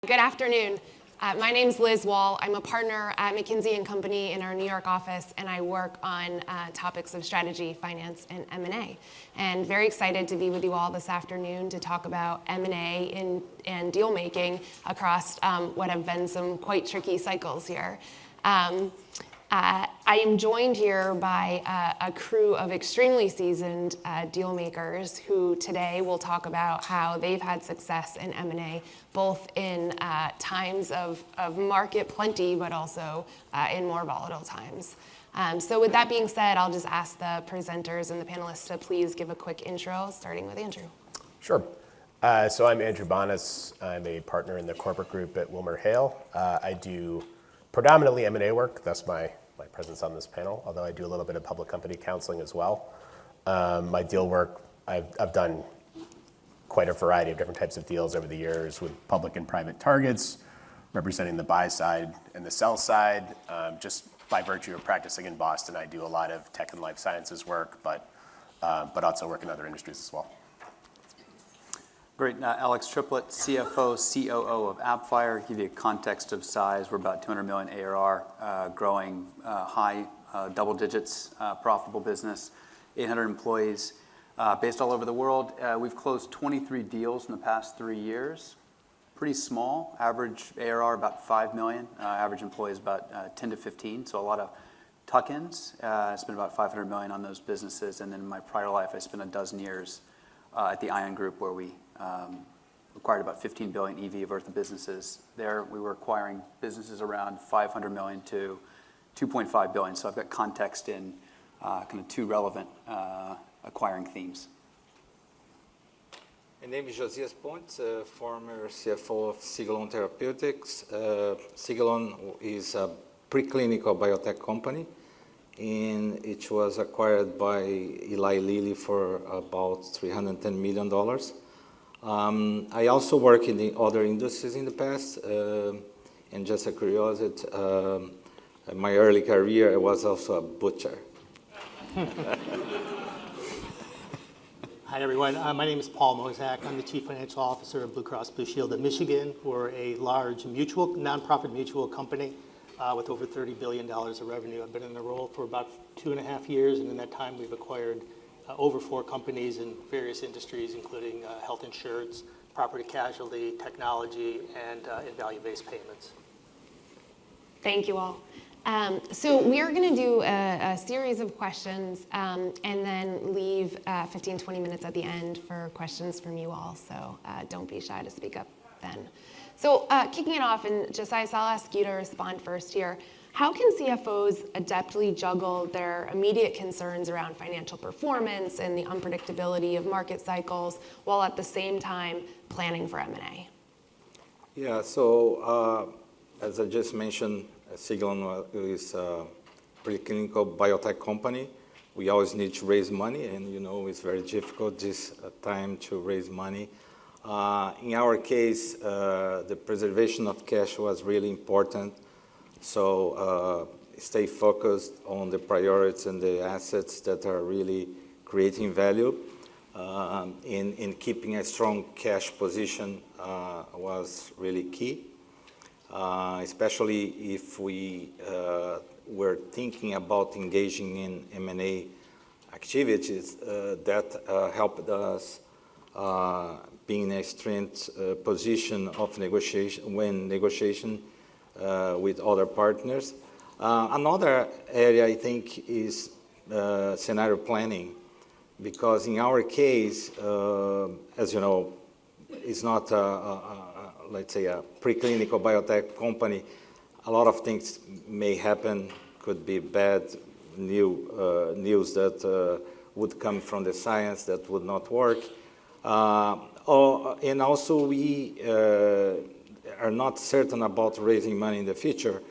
Good afternoon. My name's Liz Wall. I'm a partner at McKinsey & Company in our New York office, and I work on topics of strategy, finance, and M&A. And very excited to be with you all this afternoon to talk about M&A and deal making across what have been some quite tricky cycles here. I am joined here by a crew of extremely seasoned deal makers who today will talk about how they've had success in M&A, both in times of market plenty, but also in more volatile times. So with that being said, I'll just ask the presenters and the panelists to please give a quick intro, starting with Andrew. Sure. So I'm Andrew Bonas. I'm a partner in the corporate group at WilmerHale. I do predominantly M&A work. That's my presence on this panel, although I do a little bit of public company counseling as well. My deal work, I've done quite a variety of different types of deals over the years with public and private targets, representing the buy side and the sell side. Just by virtue of practicing in Boston, I do a lot of tech and life sciences work, but also work in other industries as well. Great. Alex Triplett, CFO, COO of AppFire. Give you a context of size. We're about 200 million ARR, growing high double digits, profitable business, 800 employees, based all over the world. We've closed 23 deals in the past 3 years. Pretty small. Average ARR about 5 million. Average employees about 10 to 15. So a lot of tuck-ins. I spent about 500 million on those businesses. And then in my prior life, I spent a dozen years at the Ion Group, where we acquired about 15 billion EV worth of businesses. There, we were acquiring businesses around 500 million to 2.5 billion. So I've got context in kind of two relevant acquiring themes. My name is Josias Pontes, former CFO of Sigilon Therapeutics. Sigilon is a preclinical biotech company, and it was acquired by Eli Lilly for about $310 million. I also work in the other industries in the past, and just a curiosity, in my early career, I was also a butcher. Hi, everyone. My name is Paul Mozak. I'm the Chief Financial Officer of Blue Cross Blue Shield of Michigan. We're a large nonprofit mutual company with over $30 billion of revenue. I've been in the role for about 2.5 years, and in that time, we've acquired over 4 companies in various industries, including health insurance, property casualty, technology, and value-based payments. Thank you all. So we are going to do a series of questions and then leave 15, 20 minutes at the end for questions from you all. So don't be shy to speak up then. So kicking it off, and Josiah, I'll ask you to respond first here. How can CFOs adeptly juggle their immediate concerns around financial performance and the unpredictability of market cycles while at the same time planning for M&A? Yeah, so as I just mentioned, Sigilon is a preclinical biotech company. We always need to raise money, and it's very difficult this time to raise money. In our case, the preservation of cash was really important. So stay focused on the priorities and the assets that are really creating value. In keeping a strong cash position was really key, especially if we were thinking about engaging in M&A activities that helped us be in a strength position of negotiation when negotiation with other partners. Another area I think is scenario planning, because in our case, as you know, it's not let's say a preclinical biotech company. A lot of things may happen, could be bad news that would come from the science that would not work. And also we are not certain about raising money in the future.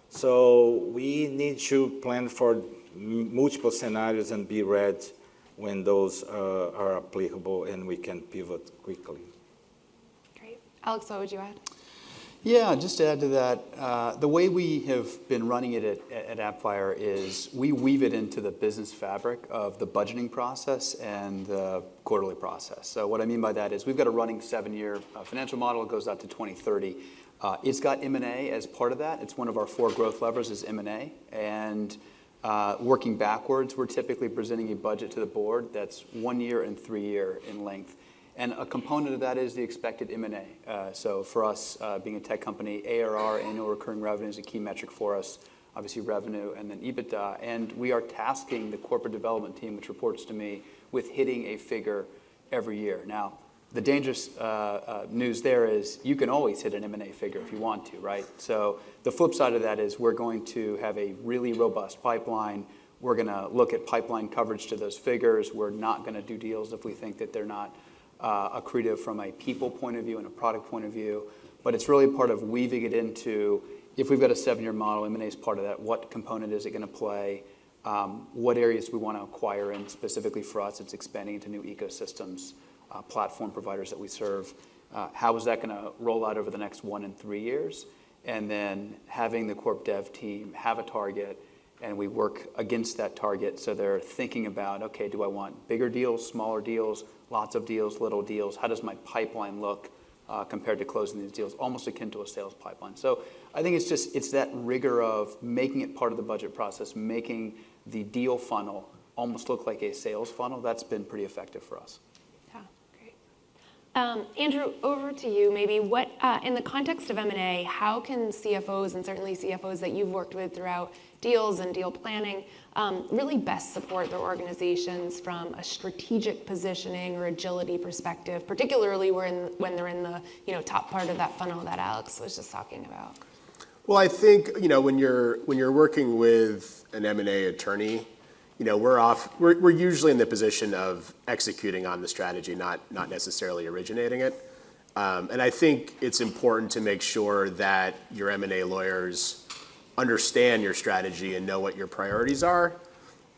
So we need to plan for multiple scenarios and be ready when those are applicable and we can pivot quickly. Great. Alex, what would you add? Yeah, just to add to that, the way we have been running it at Appfire is we weave it into the business fabric of the budgeting process and the quarterly process. So what I mean by that is we've got a running 7-year financial model. It goes out to 2030. It's got M&A as part of that. It's one of our 4 growth levers is M&A. And working backwards, we're typically presenting a budget to the board that's 1 year and 3 year in length. And a component of that is the expected M&A. So for us, being a tech company, ARR, annual recurring revenue, is a key metric for us. Obviously revenue and then EBITDA. And we are tasking the corporate development team, which reports to me, with hitting a figure every year. Now, the dangerous news there is you can always hit an M&A figure if you want to, right? So the flip side of that is we're going to have a really robust pipeline. We're going to look at pipeline coverage to those figures. We're not going to do deals if we think that they're not accretive from a people point of view and a product point of view. But it's really part of weaving it into, if we've got a 7-year model, M&A is part of that. What component is it going to play? What areas do we want to acquire in? Specifically for us, it's expanding into new ecosystems, platform providers that we serve. How is that going to roll out over the next 1 and 3 years? And then having the corp dev team have a target, and we work against that target. So they're thinking about, okay, do I want bigger deals, smaller deals, lots of deals, little deals? How does my pipeline look compared to closing these deals? Almost akin to a sales pipeline. So I think it's that rigor of making it part of the budget process, making the deal funnel almost look like a sales funnel. That's been pretty effective for us. Yeah, great. Andrew, over to you. Maybe what, in the context of M&A, how can CFOs, and certainly CFOs that you've worked with throughout deals and deal planning, really best support their organizations from a strategic positioning or agility perspective, particularly when they're in the top part of that funnel that Alex was just talking about? Well, I think when you're working with an M&A attorney, we're usually in the position of executing on the strategy, not necessarily originating it. And I think it's important to make sure that your M&A lawyers understand your strategy and know what your priorities are.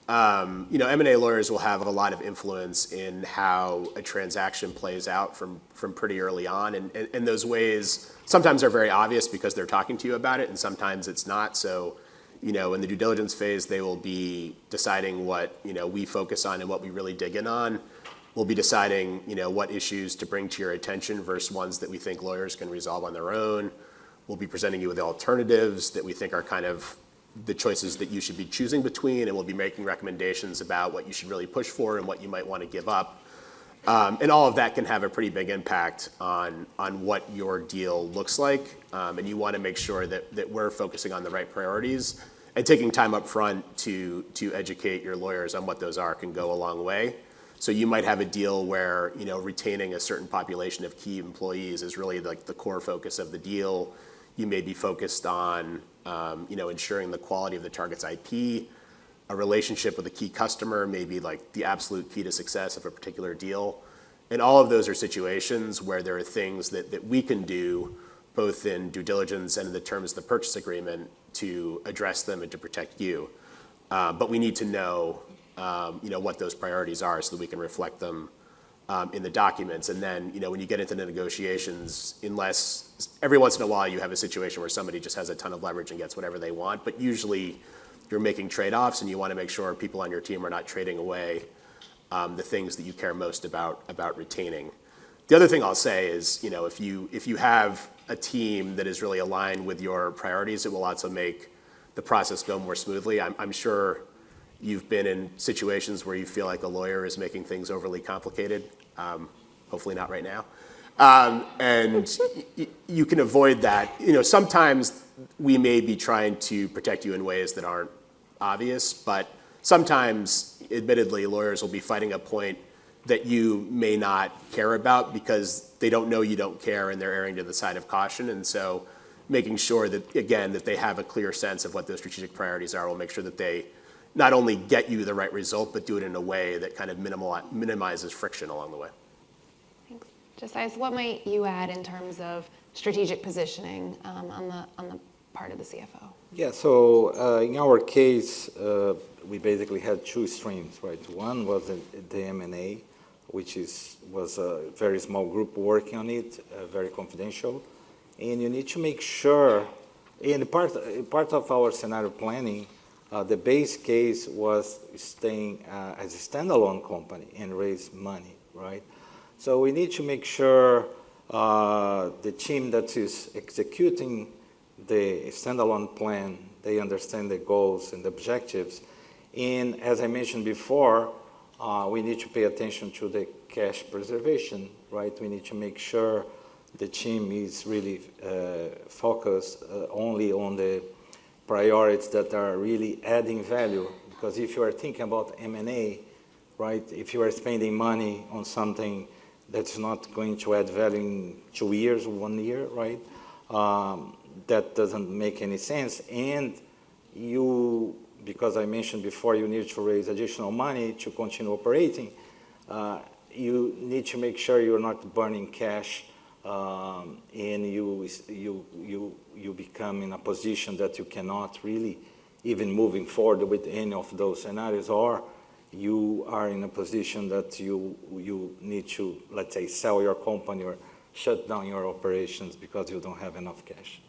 M&A lawyers will have a lot of influence in how a transaction plays out from pretty early on. And those ways sometimes are very obvious because they're talking to you about it, and sometimes it's not. So, in the due diligence phase, they will be deciding what, we focus on and what we really dig in on. We'll be deciding, what issues to bring to your attention versus ones that we think lawyers can resolve on their own. We'll be presenting you with alternatives that we think are kind of the choices that you should be choosing between, and we'll be making recommendations about what you should really push for and what you might want to give up. And all of that can have a pretty big impact on what your deal looks like. And you want to make sure that we're focusing on the right priorities, and taking time up front to educate your lawyers on what those are can go a long way. So you might have a deal where, retaining a certain population of key employees is really like the core focus of the deal. You may be focused on, ensuring the quality of the target's IP. A relationship with a key customer may be like the absolute key to success of a particular deal. And all of those are situations where there are things that we can do, both in due diligence and in the terms of the purchase agreement, to address them and to protect you. But we need to know, what those priorities are so that we can reflect them in the documents. And then, when you get into the negotiations, unless every once in a while you have a situation where somebody just has a ton of leverage and gets whatever they want, but usually you're making trade-offs, and you want to make sure people on your team are not trading away the things that you care most about retaining. The other thing I'll say is, if you have a team that is really aligned with your priorities, it will also make the process go more smoothly. I'm sure you've been in situations where you feel like a lawyer is making things overly complicated. Hopefully not right now. And you can avoid that. Sometimes we may be trying to protect you in ways that aren't obvious, but sometimes, admittedly, lawyers will be fighting a point that you may not care about because they don't know you don't care, and they're erring to the side of caution. And so making sure that, again, that they have a clear sense of what those strategic priorities are will make sure that they not only get you the right result, but do it in a way that kind of minimizes friction along the way. Thanks. Josiah, what might you add in terms of strategic positioning on the part of the CFO? Yeah, so in our case, we basically had 2 streams, right? One was the M&A, which was a very small group working on it, very confidential. And you need to make sure, and part of our scenario planning, the base case was staying as a standalone company and raise money, right? So we need to make sure the team that is executing the standalone plan, they understand the goals and the objectives. And as I mentioned before, we need to pay attention to the cash preservation, right? We need to make sure the team is really focused only on the priorities that are really adding value. Because if you are thinking about M&A, right, if you are spending money on something that's not going to add value in 2 years, 1 year, right, that doesn't make any sense. And you, because I mentioned before, you need to raise additional money to continue operating. You need to make sure you're not burning cash, and you become in a position that you cannot really even moving forward with any of those scenarios, or you are in a position that you need to, let's say, sell your company or shut down your operations because you don't have enough cash.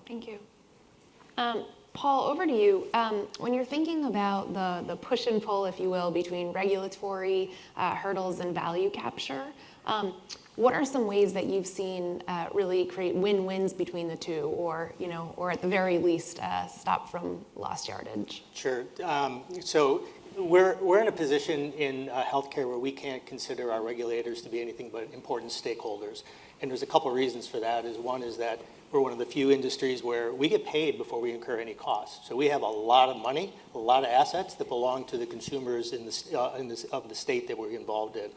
Thank you. Paul, over to you. When you're thinking about the push and pull, if you will, between regulatory hurdles and value capture, what are some ways that you've seen really create win-wins between the two, or at the very least, stop from lost yardage? Sure. So we're in a position in healthcare where we can't consider our regulators to be anything but important stakeholders. And there's a couple of reasons for that. One is that we're one of the few industries where we get paid before we incur any costs. So we have a lot of money, a lot of assets that belong to the consumers of the state that we're involved in.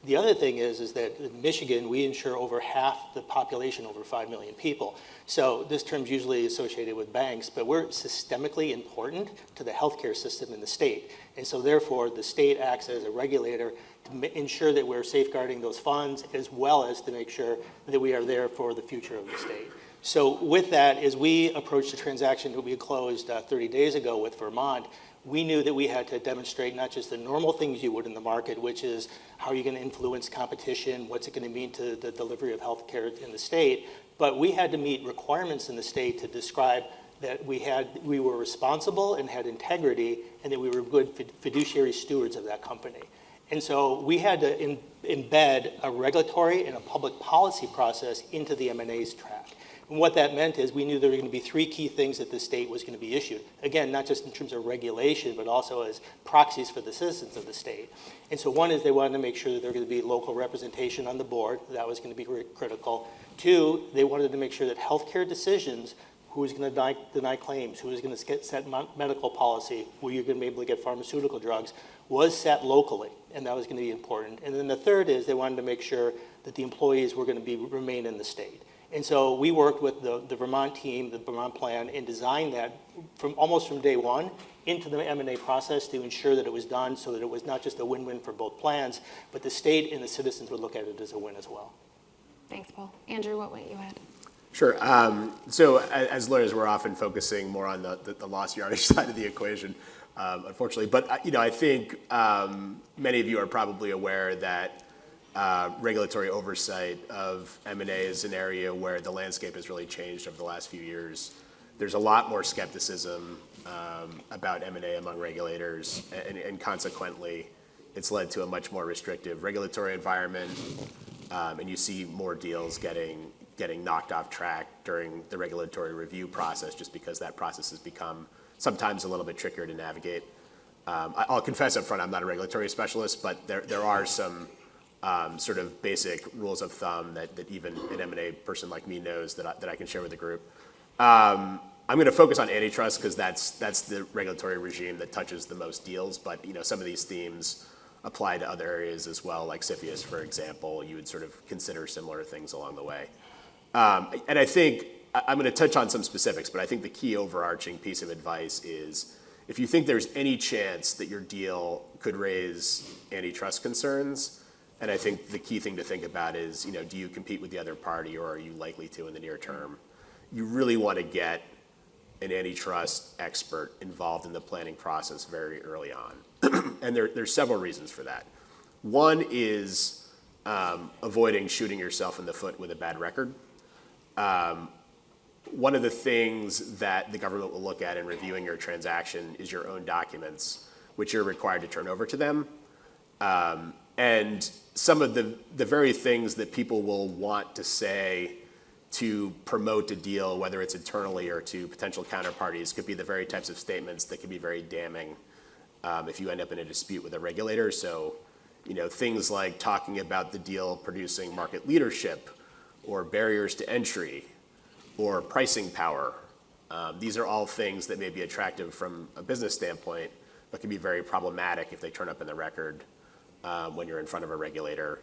The other thing is that in Michigan, we insure over half the population, over 5 million people. So this term's usually associated with banks, but we're systemically important to the healthcare system in the state. And so therefore, the state acts as a regulator to ensure that we're safeguarding those funds, as well as to make sure that we are there for the future of the state. So with that, as we approached the transaction that we closed 30 days ago with Vermont, we knew that we had to demonstrate not just the normal things you would in the market, which is how are you going to influence competition, what's it going to mean to the delivery of healthcare in the state, but we had to meet requirements in the state to describe that we were responsible and had integrity, and that we were good fiduciary stewards of that company. And so we had to embed a regulatory and a public policy process into the M&A's track. And what that meant is we knew there were going to be 3 key things that the state was going to be issued. Again, not just in terms of regulation, but also as proxies for the citizens of the state. And so one is they wanted to make sure that there was going to be local representation on the board. That was going to be critical. 2, they wanted to make sure that healthcare decisions, who was going to deny claims, who was going to set medical policy, where you're going to be able to get pharmaceutical drugs, was set locally, and that was going to be important. And then the third is they wanted to make sure that the employees were going to remain in the state. And so we worked with the Vermont team, the Vermont plan, and designed that almost from day one into the M&A process to ensure that it was done so that it was not just a win-win for both plans, but the state and the citizens would look at it as a win as well. Thanks, Paul. Andrew, what went you ahead? Sure. So as lawyers, we're often focusing more on the lost yardage side of the equation, unfortunately. But I think many of you are probably aware that regulatory oversight of M&A is an area where the landscape has really changed over the last few years. There's a lot more skepticism about M&A among regulators, and consequently, it's led to a much more restrictive regulatory environment, and you see more deals getting knocked off track during the regulatory review process, just because that process has become sometimes a little bit trickier to navigate. I'll confess up front, I'm not a regulatory specialist, but there are some sort of basic rules of thumb that even an M&A person like me knows that I can share with the group. I'm going to focus on antitrust because that's the regulatory regime that touches the most deals, but some of these themes apply to other areas as well, like CFOs, for example. You would sort of consider similar things along the way. And I think I'm going to touch on some specifics, but I think the key overarching piece of advice is if you think there's any chance that your deal could raise antitrust concerns, and I think the key thing to think about is, do you compete with the other party, or are you likely to in the near term? You really want to get an antitrust expert involved in the planning process very early on. And there's several reasons for that. One is avoiding shooting yourself in the foot with a bad record. one of the things that the government will look at in reviewing your transaction is your own documents, which you're required to turn over to them. And some of the very things that people will want to say to promote a deal, whether it's internally or to potential counterparties, could be the very types of statements that can be very damning if you end up in a dispute with a regulator. So, things like talking about the deal producing market leadership or barriers to entry or pricing power. These are all things that may be attractive from a business standpoint, but can be very problematic if they turn up in the record when you're in front of a regulator.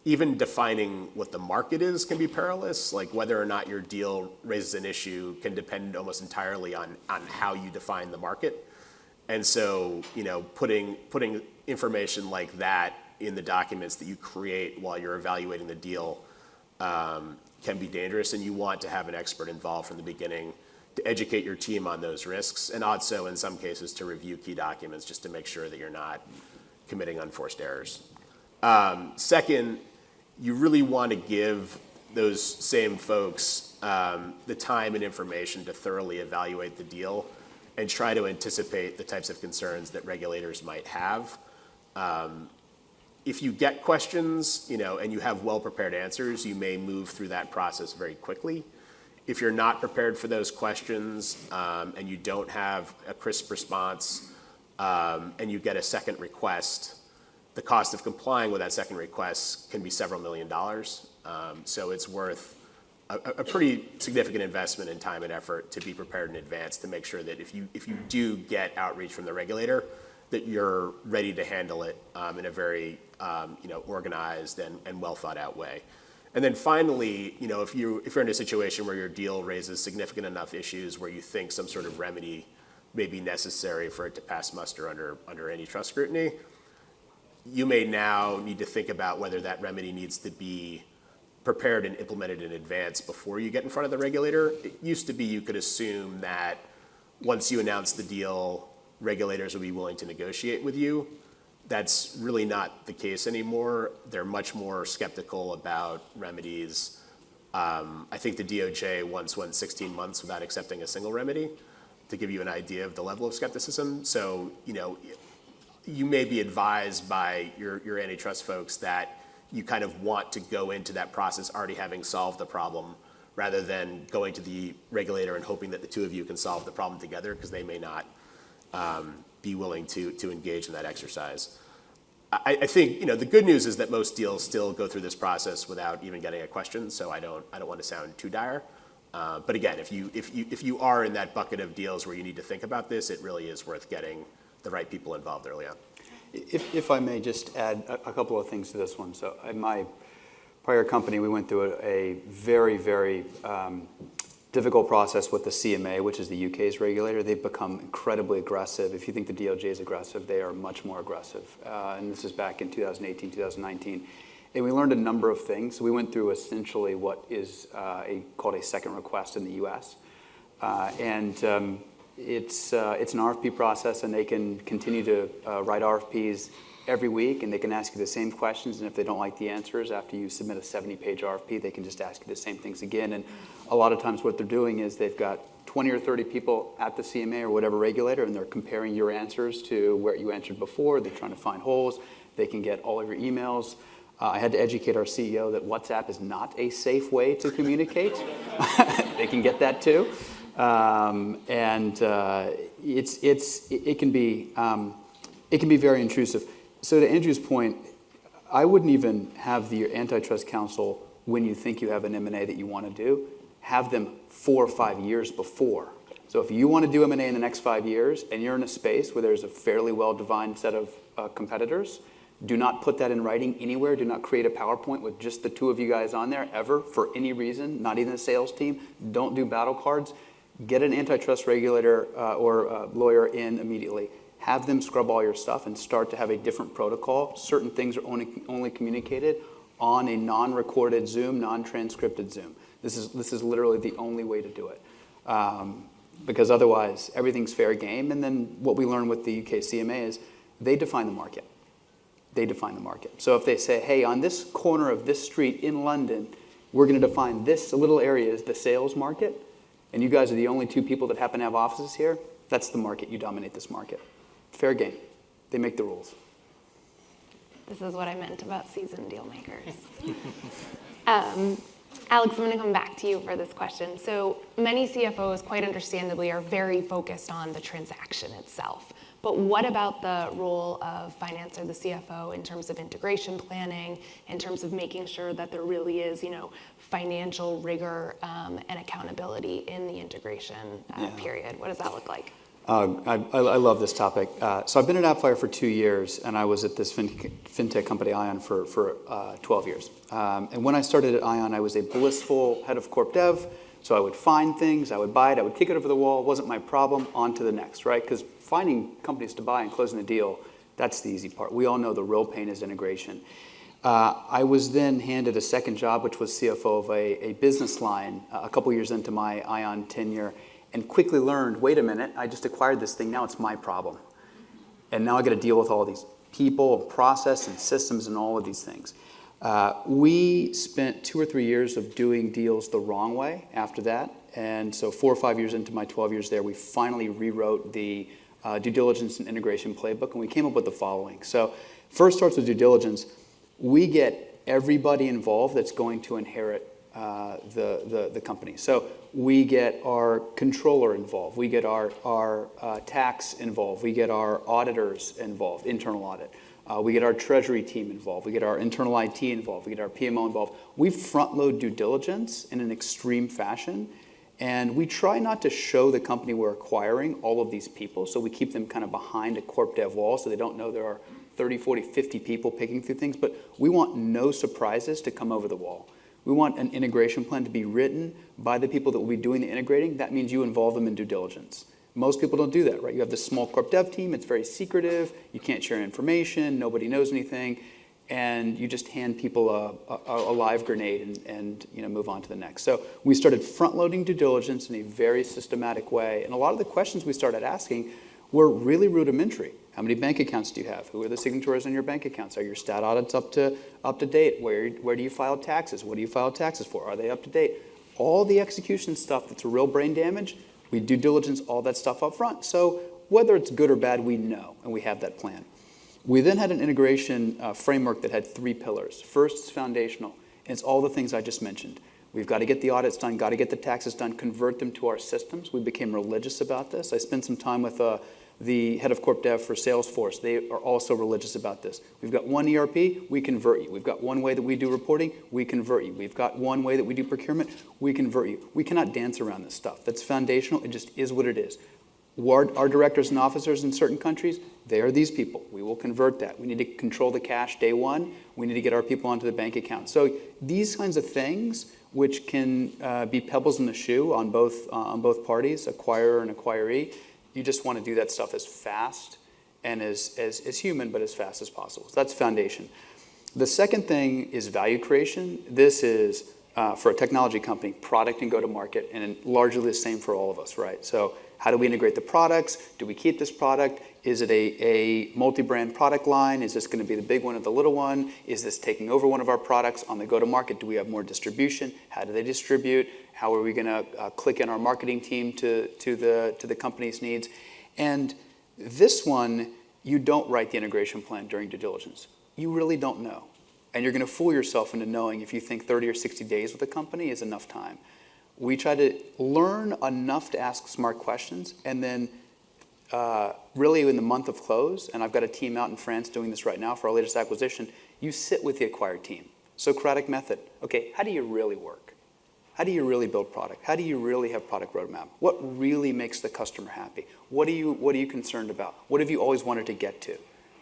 Even defining what the market is can be perilous, like whether or not your deal raises an issue can depend almost entirely on how you define the market. And so, putting information like that in the documents that you create while you're evaluating the deal can be dangerous, and you want to have an expert involved from the beginning to educate your team on those risks, and also in some cases to review key documents just to make sure that you're not committing unforced errors. Second, you really want to give those same folks the time and information to thoroughly evaluate the deal and try to anticipate the types of concerns that regulators might have. If you get questions, and you have well-prepared answers, you may move through that process very quickly. If you're not prepared for those questions and you don't have a crisp response and you get a second request, the cost of complying with that second request can be several $million. So it's worth a pretty significant investment in time and effort to be prepared in advance to make sure that if you do get outreach from the regulator, that you're ready to handle it in a very organized and well thought out way. And then finally, if you're in a situation where your deal raises significant enough issues where you think some sort of remedy may be necessary for it to pass muster under antitrust scrutiny, you may now need to think about whether that remedy needs to be prepared and implemented in advance before you get in front of the regulator. It used to be you could assume that once you announce the deal, regulators will be willing to negotiate with you. That's really not the case anymore. They're much more skeptical about remedies. I think the DOJ once went 16 months without accepting a single remedy, to give you an idea of the level of skepticism. So, you may be advised by your antitrust folks that you kind of want to go into that process already having solved the problem, rather than going to the regulator and hoping that the two of you can solve the problem together, because they may not be willing to engage in that exercise. I think the good news is that most deals still go through this process without even getting a question. So I don't want to sound too dire. But again, if you are in that bucket of deals where you need to think about this, it really is worth getting the right people involved early on. If I may just add a couple of things to this one. So in my prior company, we went through a very, very difficult process with the CMA, which is the UK's regulator. They've become incredibly aggressive. If you think the DOJ is aggressive, they are much more aggressive. And this is back in 2018, 2019. And we learned a number of things. We went through essentially what is called a second request in the US. It's an RFP process, and they can continue to write RFPs every week, and they can ask you the same questions. And if they don't like the answers after you submit a 70-page RFP, they can just ask you the same things again. And a lot of times what they're doing is they've got 20 or 30 people at the CMA or whatever regulator, and they're comparing your answers to where you answered before. They're trying to find holes. They can get all of your emails. I had to educate our CEO that WhatsApp is not a safe way to communicate. They can get that too. It can be very intrusive. So to Andrew's point, I wouldn't even have the antitrust counsel, when you think you have an M&A that you want to do, have them 4 or 5 years before. So if you want to do M&A in the next 5 years and you're in a space where there's a fairly well-defined set of competitors, do not put that in writing anywhere. Do not create a PowerPoint with just the two of you guys on there ever for any reason, not even the sales team. Don't do battle cards. Get an antitrust regulator or lawyer in immediately. Have them scrub all your stuff and start to have a different protocol. Certain things are only communicated on a non-recorded Zoom, non-transcripted Zoom. This is literally the only way to do it. Because otherwise, everything's fair game. And then what we learned with the UK CMA is they define the market. They define the market. So if they say, hey, on this corner of this street in London, we're going to define this little area as the sales market, and you guys are the only two people that happen to have offices here. That's the market. You dominate this market. Fair game. They make the rules. This is what I meant about seasoned deal makers. Alex, I'm going to come back to you for this question. So many CFOs, quite understandably, are very focused on the transaction itself. But what about the role of finance or the CFO in terms of integration planning, in terms of making sure that there really is, financial rigor and accountability in the integration period? What does that look like? I love this topic. So I've been at AppFire for 2 years, and I was at this fintech company, Ion, for 12 years. And when I started at Ion, I was a blissful head of corp dev. So I would find things, I would buy it, I would kick it over the wall. It wasn't my problem. On to the next, right? Because finding companies to buy and closing the deal, that's the easy part. We all know the real pain is integration. I was then handed a second job, which was CFO of a business line a couple years into my Ion tenure, and quickly learned, wait a minute, I just acquired this thing, now it's my problem. And now I got to deal with all these people, process, and systems, and all of these things. We spent 2 or 3 years of doing deals the wrong way after that. And so 4 or 5 years into my 12 years there, we finally rewrote the due diligence and integration playbook, and we came up with the following. So first starts with due diligence. We get everybody involved that's going to inherit the company. So we get our controller involved. We get our tax involved. We get our auditors involved, internal audit. We get our treasury team involved. We get our internal IT involved. We get our PMO involved. We front load due diligence in an extreme fashion. And we try not to show the company we're acquiring all of these people. So we keep them kind of behind a corp dev wall so they don't know there are 30, 40, 50 people picking through things. But we want no surprises to come over the wall. We want an integration plan to be written by the people that will be doing the integrating. That means you involve them in due diligence. Most people don't do that, right? You have this small corp dev team. It's very secretive. You can't share information. Nobody knows anything. And you just hand people a live grenade and move on to the next. So we started front-loading due diligence in a very systematic way. And a lot of the questions we started asking were really rudimentary. How many bank accounts do you have? Who are the signatories on your bank accounts? Are your stat audits up to date? Where do you file taxes? What do you file taxes for? Are they up to date? All the execution stuff that's a real brain damage, we due diligence all that stuff up front. So whether it's good or bad, we know, and we have that plan. We then had an integration framework that had 3 pillars. First is foundational, and it's all the things I just mentioned. We've got to get the audits done, got to get the taxes done, convert them to our systems. We became religious about this. I spent some time with the head of corp dev for Salesforce. They are also religious about this. We've got one ERP, we convert you. We've got one way that we do reporting, we convert you. We've got one way that we do procurement, we convert you. We cannot dance around this stuff. That's foundational. It just is what it is. Our directors and officers in certain countries, they are these people. We will convert that. We need to control the cash day one. We need to get our people onto the bank account. So these kinds of things, which can be pebbles in the shoe on both parties, acquirer and acquiree, you just want to do that stuff as fast and as human, but as fast as possible. So that's foundation. The second thing is value creation. This is, for a technology company, product and go-to-market, and largely the same for all of us, right? So how do we integrate the products? Do we keep this product? Is it a multi-brand product line? Is this going to be the big one or the little one? Is this taking over one of our products on the go-to-market? Do we have more distribution? How do they distribute? How are we going to click in our marketing team to the company's needs? And this one, you don't write the integration plan during due diligence. You really don't know. And you're going to fool yourself into knowing if you think 30 or 60 days with a company is enough time. We try to learn enough to ask smart questions, and then really in the month of close, and I've got a team out in France doing this right now for our latest acquisition, you sit with the acquired team. Socratic method. Okay, how do you really work? How do you really build product? How do you really have product roadmap? What really makes the customer happy? What are you concerned about? What have you always wanted to get to?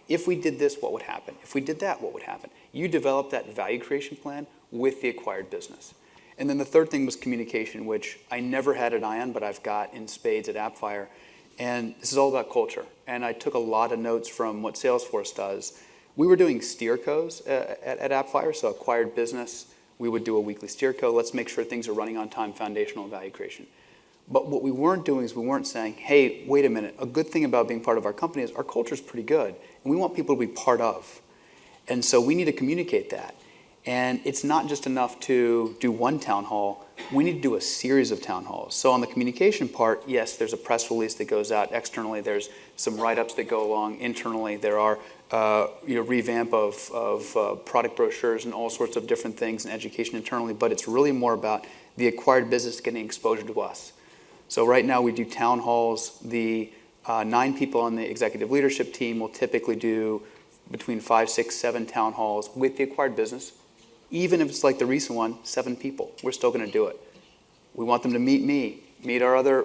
If we did this, what would happen? If we did that, what would happen? You develop that value creation plan with the acquired business. And then the third thing was communication, which I never had at Ion, but I've got in spades at AppFire. And this is all about culture. And I took a lot of notes from what Salesforce does. We were doing steercos at AppFire, so acquired business. We would do a weekly steerco. Let's make sure things are running on time, foundational value creation. But what we weren't doing is we weren't saying, hey, wait a minute. A good thing about being part of our company is our culture is pretty good, and we want people to be part of. And so we need to communicate that. And it's not just enough to do one town hall. We need to do a series of town halls. So on the communication part, yes, there's a press release that goes out externally. There's some write-ups that go along internally. There are revamp of product brochures and all sorts of different things and education internally. But it's really more about the acquired business getting exposure to us. So right now we do town halls. The 9 people on the executive leadership team will typically do between 5, 6, 7 town halls with the acquired business. Even if it's like the recent one, 7 people, we're still going to do it. We want them to meet me, meet our other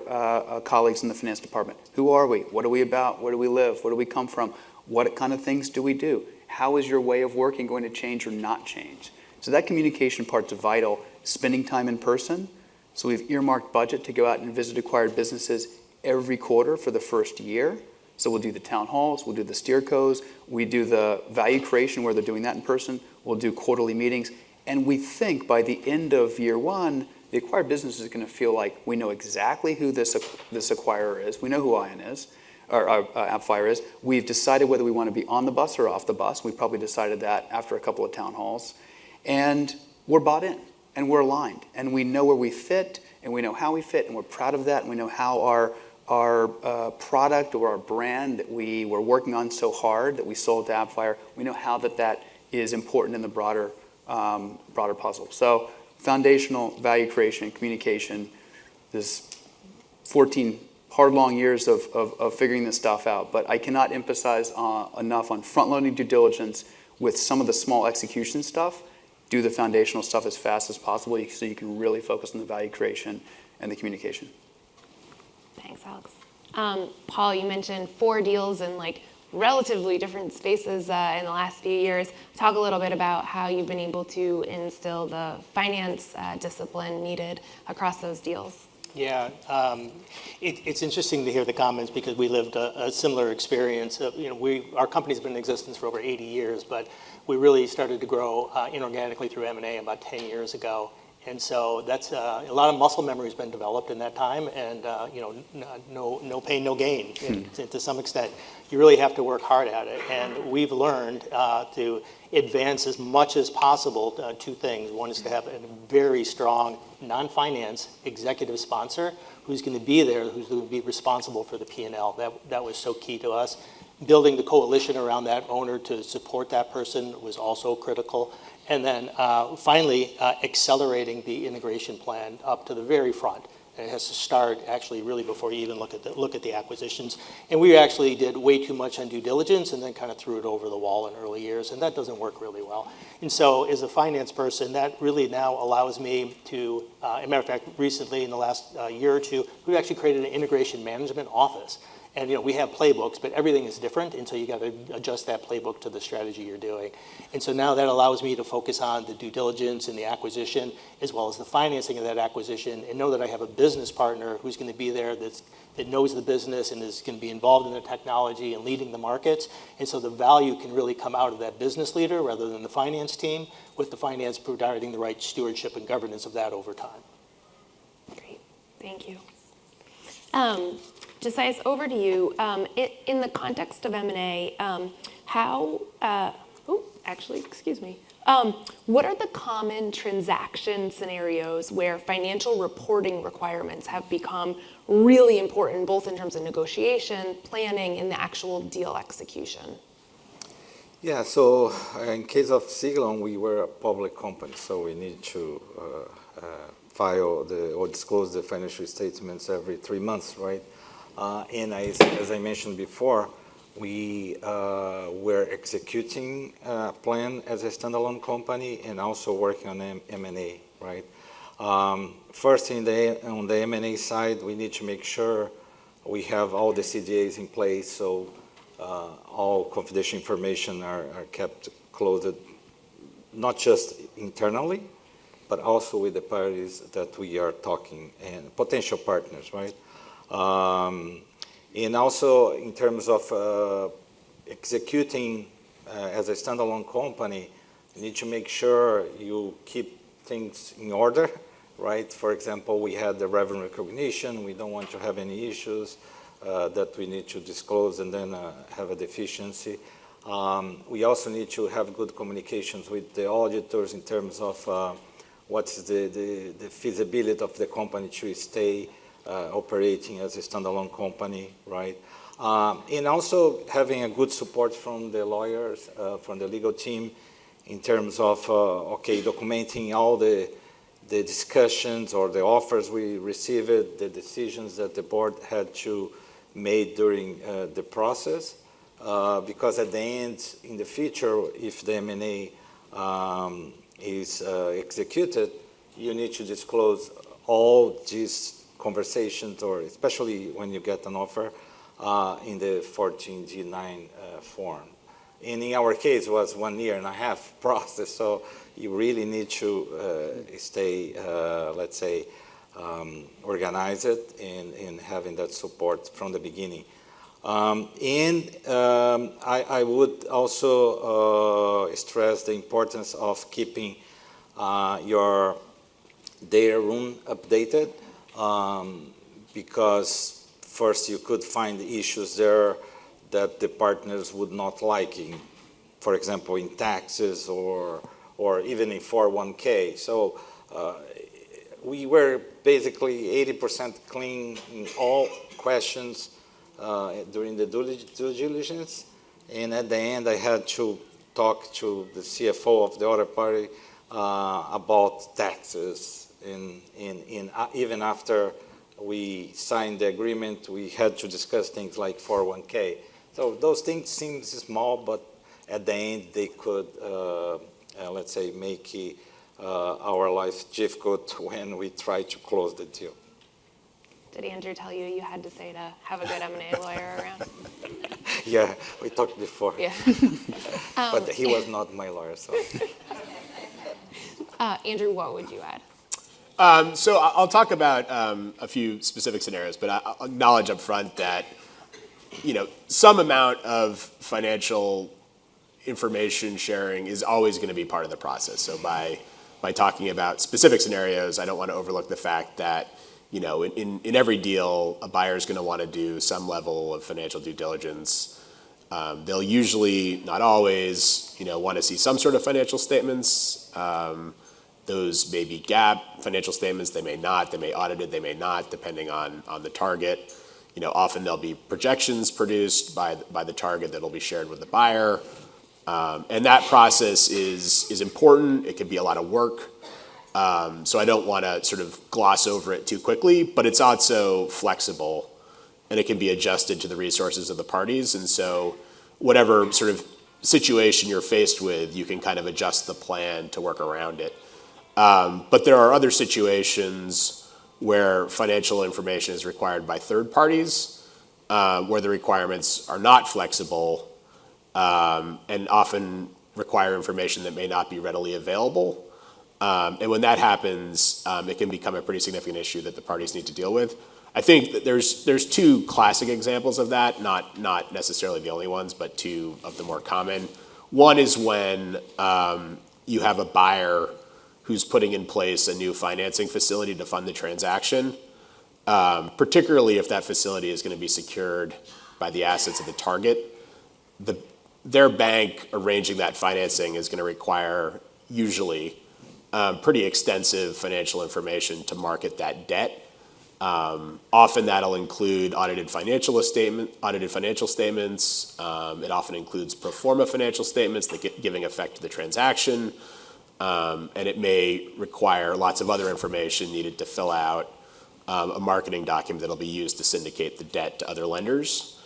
colleagues in the finance department. Who are we? What are we about? Where do we live? Where do we come from? What kind of things do we do? How is your way of working going to change or not change? So that communication part's vital. Spending time in person. So we've earmarked budget to go out and visit acquired businesses every quarter for the first year. So we'll do the town halls, we'll do the steercos, we do the value creation where they're doing that in person, we'll do quarterly meetings, and we think by the end of year 1, the acquired business is going to feel like we know exactly who this acquirer is, we know who ION is, or AppFire is, we've decided whether we want to be on the bus or off the bus, we probably decided that after a couple of town halls, and we're bought in, and we're aligned, and we know where we fit, and we know how we fit, and we're proud of that, and we know how our product or our brand that we were working on so hard that we sold to AppFire, we know how that is important in the broader puzzle. So foundational value creation and communication, this 14 hard, long years of figuring this stuff out. But I cannot emphasize enough on front-loading due diligence with some of the small execution stuff. Do the foundational stuff as fast as possible so you can really focus on the value creation and the communication. Thanks, Alex. Paul, you mentioned 4 deals in relatively different spaces in the last few years. Talk a little bit about how you've been able to instill the finance discipline needed across those deals. Yeah, it's interesting to hear the comments because we lived a similar experience. Our company's been in existence for over 80 years, but we really started to grow inorganically through M&A about 10 years ago. And so that's a lot of muscle memory has been developed in that time, and no pain, no gain. To some extent, you really have to work hard at it. And we've learned to advance as much as possible 2 things. One is to have a very strong non-finance executive sponsor who's going to be there, who's going to be responsible for the P&L. That was so key to us. Building the coalition around that owner to support that person was also critical. And then finally, accelerating the integration plan up to the very front. And it has to start actually really before you even look at the acquisitions. And we actually did way too much on due diligence and then kind of threw it over the wall in early years, and that doesn't work really well. And so as a finance person, that really now allows me to, as a matter of fact, recently in the last year or 2, we've actually created an integration management office. And we have playbooks, but everything is different, and so you got to adjust that playbook to the strategy you're doing. And so now that allows me to focus on the due diligence and the acquisition, as well as the financing of that acquisition, and know that I have a business partner who's going to be there that knows the business and is going to be involved in the technology and leading the markets. And so the value can really come out of that business leader rather than the finance team, with the finance providing the right stewardship and governance of that over time. Great, thank you. Josias, over to you. In the context of M&A, what are the common transaction scenarios where financial reporting requirements have become really important, both in terms of negotiation, planning, and the actual deal execution? Yeah, so in case of Siglon, we were a public company, so we need to file or disclose the financial statements every 3 months, right? And as I mentioned before, we were executing a plan as a standalone company and also working on M&A, right? First, on the M&A side, we need to make sure we have all the CDAs in place, so all confidential information are kept closed, not just internally, but also with the parties that we are talking and potential partners, right? And also in terms of executing as a standalone company, you need to make sure you keep things in order, right? For example, we had the revenue recognition. We don't want to have any issues that we need to disclose and then have a deficiency. We also need to have good communications with the auditors in terms of what's the feasibility of the company to stay operating as a standalone company, right? And also having a good support from the lawyers, from the legal team in terms of, documenting all the discussions or the offers we received, the decisions that the board had to make during the process. Because at the end, in the future, if the M&A is executed, you need to disclose all these conversations, or especially when you get an offer, in the 14G9 form. And in our case, it was 1.5 year process, so you really need to stay, let's say, organized in having that support from the beginning. I would also stress the importance of keeping your data room updated, because first you could find issues there that the partners would not like, for example, in taxes or even in 401k. So we were basically 80% clean in all questions during the due diligence, and at the end I had to talk to the CFO of the other party about taxes. Even after we signed the agreement, we had to discuss things like 401k. So those things seem small, but at the end they could, let's say, make our life difficult when we try to close the deal. Did Andrew tell you you had to say to have a good M&A lawyer around? Yeah, we talked before. Yeah. But he was not my lawyer, so. Andrew, what would you add? So I'll talk about a few specific scenarios, but I'll acknowledge up front that, some amount of financial information sharing is always going to be part of the process. So by talking about specific scenarios, I don't want to overlook the fact that, in every deal, a buyer is going to want to do some level of financial due diligence. They'll usually, not always, want to see some sort of financial statements. Those may be GAAP financial statements. They may not. They may audited. They may not, depending on the target. Often there'll be projections produced by the target that'll be shared with the buyer. And that process is important. It can be a lot of work. So I don't want to sort of gloss over it too quickly, but it's also flexible and it can be adjusted to the resources of the parties. And so whatever sort of situation you're faced with, you can kind of adjust the plan to work around it. But there are other situations where financial information is required by third parties, where the requirements are not flexible, and often require information that may not be readily available. And when that happens, it can become a pretty significant issue that the parties need to deal with. I think that there's two classic examples of that, not necessarily the only ones, but two of the more common. One is when you have a buyer who's putting in place a new financing facility to fund the transaction, particularly if that facility is going to be secured by the assets of the target. Their bank arranging that financing is going to require usually pretty extensive financial information to market that debt. Often that'll include audited financial statements. It often includes pro forma financial statements that giving effect to the transaction. And it may require lots of other information needed to fill out a marketing document that'll be used to syndicate the debt to other lenders.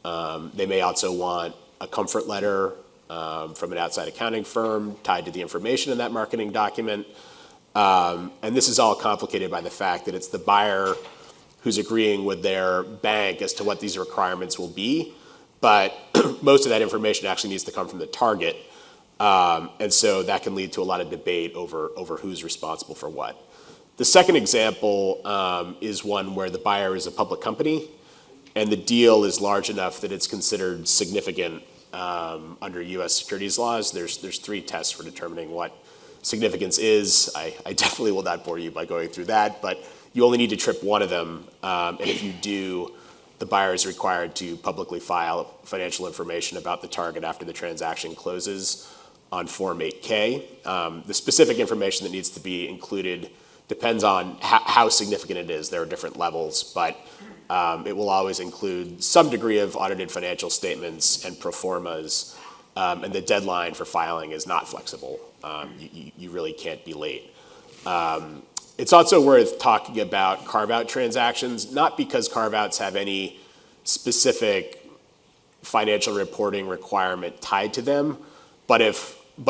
They may also want a comfort letter from an outside accounting firm tied to the information in that marketing document. And this is all complicated by the fact that it's the buyer who's agreeing with their bank as to what these requirements will be. But most of that information actually needs to come from the target. And so that can lead to a lot of debate over who's responsible for what. The second example is one where the buyer is a public company and the deal is large enough that it's considered significant under US securities laws. There's three tests for determining what significance is. I definitely will not bore you by going through that, but you only need to trip one of them. And if you do, the buyer is required to publicly file financial information about the target after the transaction closes on Form 8K. The specific information that needs to be included depends on how significant it is. There are different levels, but it will always include some degree of audited financial statements and pro formas, and the deadline for filing is not flexible. You really can't be late. It's also worth talking about carve-out transactions, not because carve-outs have any specific financial reporting requirement tied to them, but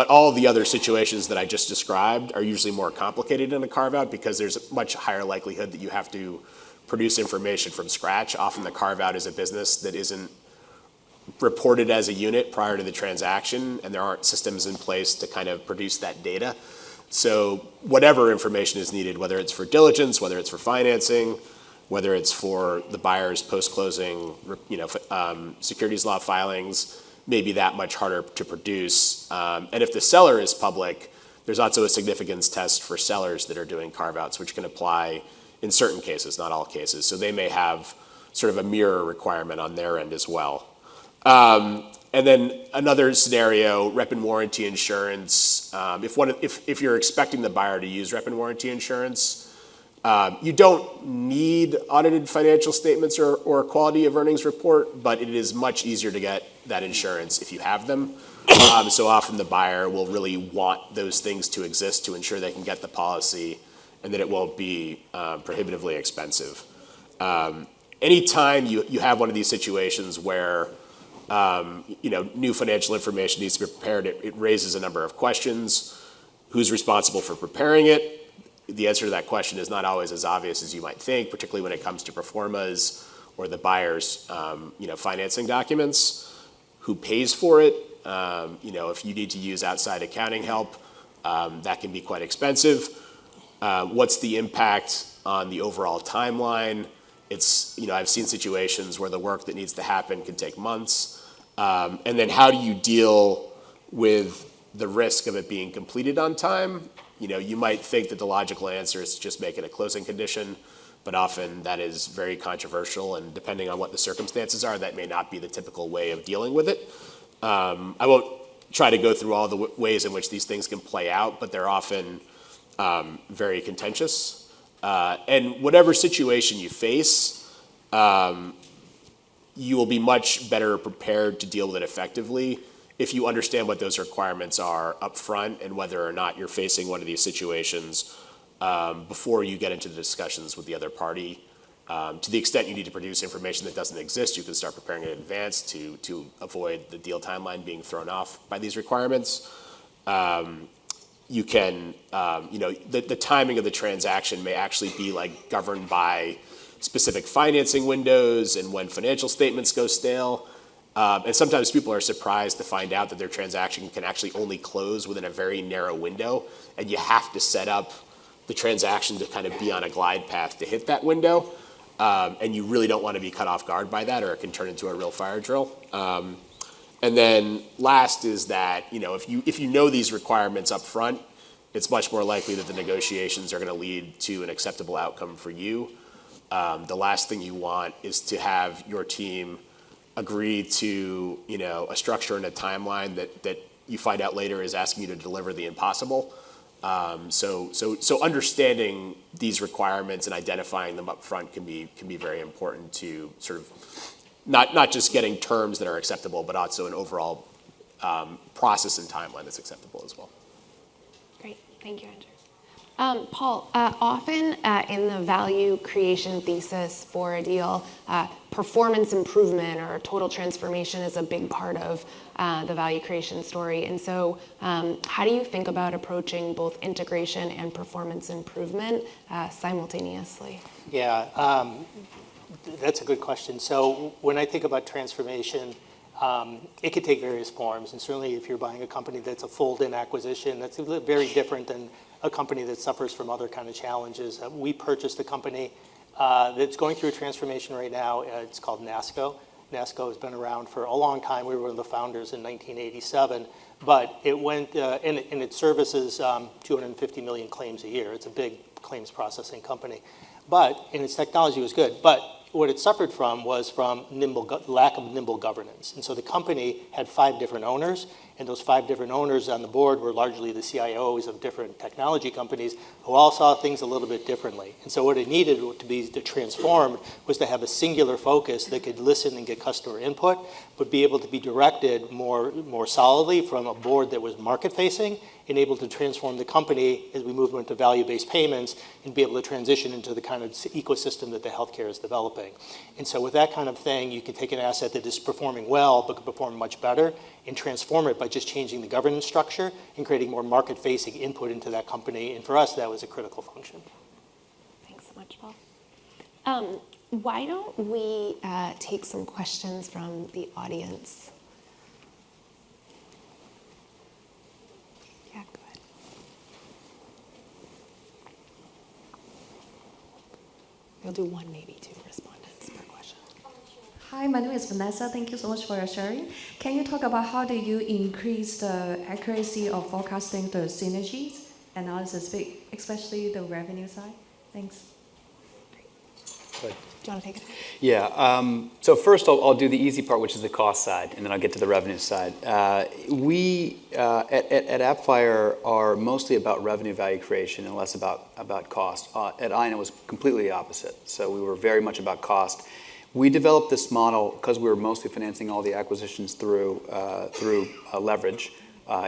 all the other situations that I just described are usually more complicated in a carve-out because there's a much higher likelihood that you have to produce information from scratch. Often the carve-out is a business that isn't reported as a unit prior to the transaction, and there aren't systems in place to kind of produce that data. So whatever information is needed, whether it's for diligence, whether it's for financing, whether it's for the buyer's post-closing, securities law filings, may be that much harder to produce. And if the seller is public, there's also a significance test for sellers that are doing carve-outs, which can apply in certain cases, not all cases. So they may have sort of a mirror requirement on their end as well. And then another scenario, rep and warranty insurance. If you're expecting the buyer to use rep and warranty insurance, you don't need audited financial statements or quality of earnings report, but it is much easier to get that insurance if you have them. So often the buyer will really want those things to exist to ensure they can get the policy and that it won't be prohibitively expensive. Anytime you have one of these situations where new financial information needs to be prepared, it raises a number of questions. Who's responsible for preparing it? The answer to that question is not always as obvious as you might think, particularly when it comes to pro formas or the buyer's financing documents. Who pays for it? If you need to use outside accounting help, that can be quite expensive. What's the impact on the overall timeline? I've seen situations where the work that needs to happen can take months. And then how do you deal with the risk of it being completed on time? You might think that the logical answer is to just make it a closing condition, but often that is very controversial, and depending on what the circumstances are, that may not be the typical way of dealing with it. I won't try to go through all the ways in which these things can play out, but they're often very contentious. And whatever situation you face, you will be much better prepared to deal with it effectively if you understand what those requirements are up front and whether or not you're facing one of these situations before you get into the discussions with the other party. To the extent you need to produce information that doesn't exist, you can start preparing in advance to avoid the deal timeline being thrown off by these requirements. You can, the timing of the transaction may actually be governed by specific financing windows and when financial statements go stale. And sometimes people are surprised to find out that their transaction can actually only close within a very narrow window, and you have to set up the transaction to kind of be on a glide path to hit that window. And you really don't want to be caught off guard by that, or it can turn into a real fire drill. And then last is that, if you know these requirements up front, it's much more likely that the negotiations are going to lead to an acceptable outcome for you. The last thing you want is to have your team agree to, a structure and a timeline that you find out later is asking you to deliver the impossible. So understanding these requirements and identifying them up front can be very important to sort of not just getting terms that are acceptable, but also an overall process and timeline that's acceptable as well. Great, thank you, Andrew. Paul, often in the value creation thesis for a deal, performance improvement or total transformation is a big part of the value creation story. And so how do you think about approaching both integration and performance improvement simultaneously? Yeah, that's a good question. So when I think about transformation, it could take various forms. And certainly if you're buying a company that's a fold-in acquisition, that's very different than a company that suffers from other kind of challenges. We purchased a company that's going through a transformation right now. It's called NASCO. NASCO has been around for a long time. We were one of the founders in 1987. But it went, and it services 250 million claims a year. It's a big claims processing company. And its technology was good. But what it suffered from was from lack of nimble governance. And so the company had 5 different owners, and those 5 different owners on the board were largely the CIOs of different technology companies who all saw things a little bit differently. And so what it needed to transform was to have a singular focus that could listen and get customer input, but be able to be directed more solidly from a board that was market-facing and able to transform the company as we move into value-based payments and be able to transition into the kind of ecosystem that the healthcare is developing. And so with that kind of thing, you can take an asset that is performing well but could perform much better and transform it by just changing the governance structure and creating more market-facing input into that company. And for us, that was a critical function. Thanks so much, Paul. Why don't we take some questions from the audience? Yeah, go ahead. We'll do 1, maybe 2 respondents per question. Hi, my name is Vanessa. Thank you so much for your sharing. Can you talk about how do you increase the accuracy of forecasting the synergies analysis, especially the revenue side? Thanks. Do you want to take it? Yeah. So first, I'll do the easy part, which is the cost side, and then I'll get to the revenue side. We at Appfire are mostly about revenue value creation and less about cost. At Aina, it was completely the opposite. So we were very much about cost. We developed this model because we were mostly financing all the acquisitions through leverage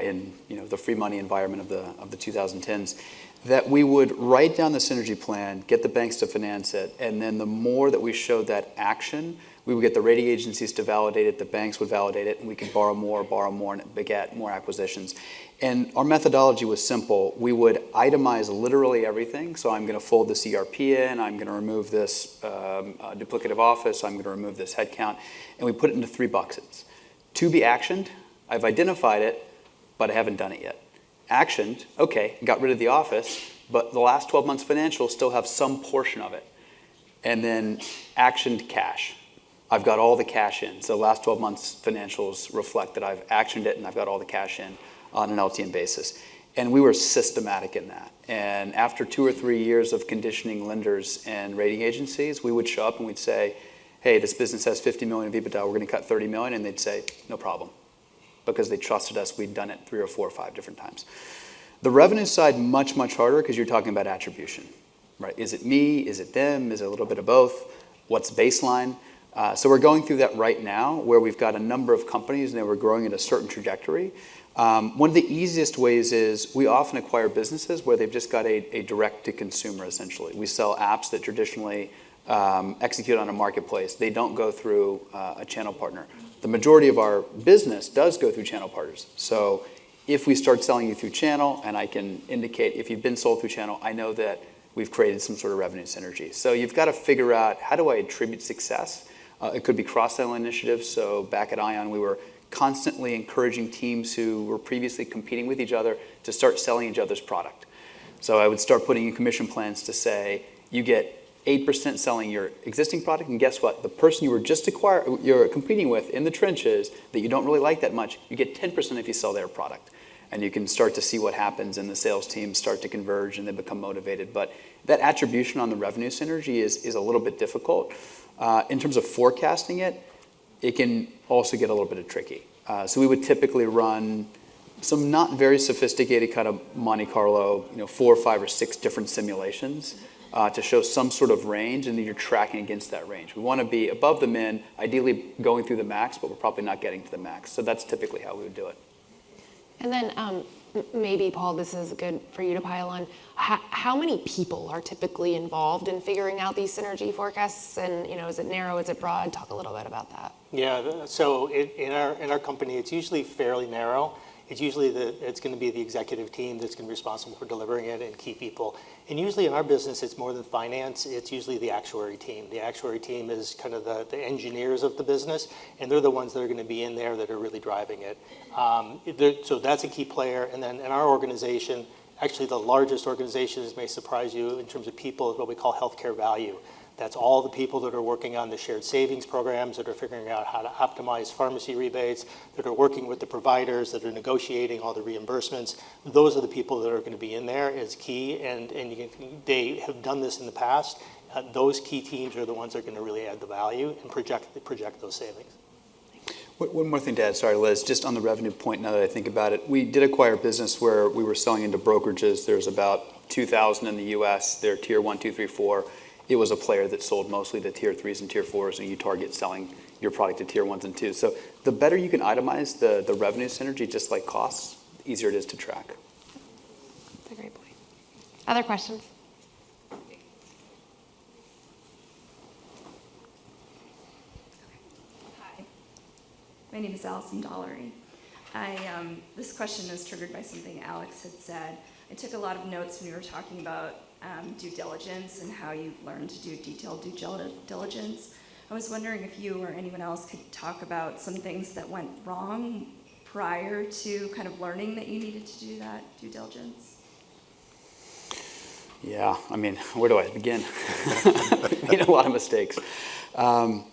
in the free money environment of the 2010s. That we would write down the synergy plan, get the banks to finance it, and then the more that we showed that action, we would get the rating agencies to validate it, the banks would validate it, and we could borrow more, and beget more acquisitions. And our methodology was simple. We would itemize literally everything. So I'm going to fold this ERP in, I'm going to remove this duplicative office, I'm going to remove this headcount, and we put it into 3 buckets. To be actioned, I've identified it, but I haven't done it yet. Actioned, okay, got rid of the office, but the last 12 months financials still have some portion of it. And then actioned cash. I've got all the cash in. So the last 12 months financials reflect that I've actioned it and I've got all the cash in on an LTM basis. And we were systematic in that. And after 2 or 3 years of conditioning lenders and rating agencies, we would show up and we'd say, hey, this business has 50 million of EBITDA, we're going to cut 30 million. And they'd say, no problem. Because they trusted us, we'd done it 3 or 4 or 5 different times. The revenue side, much, much harder because you're talking about attribution, right? Is it me? Is it them? Is it a little bit of both? What's baseline? So we're going through that right now where we've got a number of companies and we're growing at a certain trajectory. One of the easiest ways is we often acquire businesses where they've just got a direct-to-consumer, essentially. We sell apps that traditionally execute on a marketplace. They don't go through a channel partner. The majority of our business does go through channel partners. So if we start selling you through channel, and I can indicate if you've been sold through channel, I know that we've created some sort of revenue synergy. So you've got to figure out, how do I attribute success? It could be cross-selling initiatives. So back at Ion, we were constantly encouraging teams who were previously competing with each other to start selling each other's product. So I would start putting in commission plans to say, you get 8% selling your existing product, and guess what? The person you were just you're competing with in the trenches that you don't really like that much, you get 10% if you sell their product. And you can start to see what happens, and the sales teams start to converge and they become motivated. But that attribution on the revenue synergy is a little bit difficult. In terms of forecasting it, it can also get a little bit tricky. So we would typically run some not very sophisticated kind of Monte Carlo, 4, 5, or 6 different simulations to show some sort of range, and then you're tracking against that range. We want to be above the min, ideally going through the max, but we're probably not getting to the max. So that's typically how we would do it. And then maybe, Paul, this is good for you to pile on. How many people are typically involved in figuring out these synergy forecasts? And is it narrow? Is it broad? Talk a little bit about that. Yeah. So in our company, it's usually fairly narrow. It's usually it's going to be the executive team that's going to be responsible for delivering it and key people. And usually in our business, it's more than finance. It's usually the actuary team. The actuary team is kind of the engineers of the business, and they're the ones that are going to be in there that are really driving it. So that's a key player. And then in our organization, actually the largest organization, this may surprise you in terms of people, is what we call healthcare value. That's all the people that are working on the shared savings programs, that are figuring out how to optimize pharmacy rebates, that are working with the providers, that are negotiating all the reimbursements. Those are the people that are going to be in there as key, and they have done this in the past. Those key teams are the ones that are going to really add the value and project those savings. One more thing to add, sorry, Liz, just on the revenue point, now that I think about it, we did acquire a business where we were selling into brokerages. There's about 2,000 in the US. They're tier 1, 2, 3, 4. It was a player that sold mostly to tier 3s and tier 4s, and you target selling your product to tier 1s and 2s. So the better you can itemize the revenue synergy, just like costs, the easier it is to track. That's a great point. Other questions? Hi, my name is Allison Dollery. This question is triggered by something Alex had said. I took a lot of notes when we were talking about due diligence and how you've learned to do detailed due diligence. I was wondering if you or anyone else could talk about some things that went wrong prior to kind of learning that you needed to do that due diligence. Yeah, I mean, where do I begin? Made a lot of mistakes. I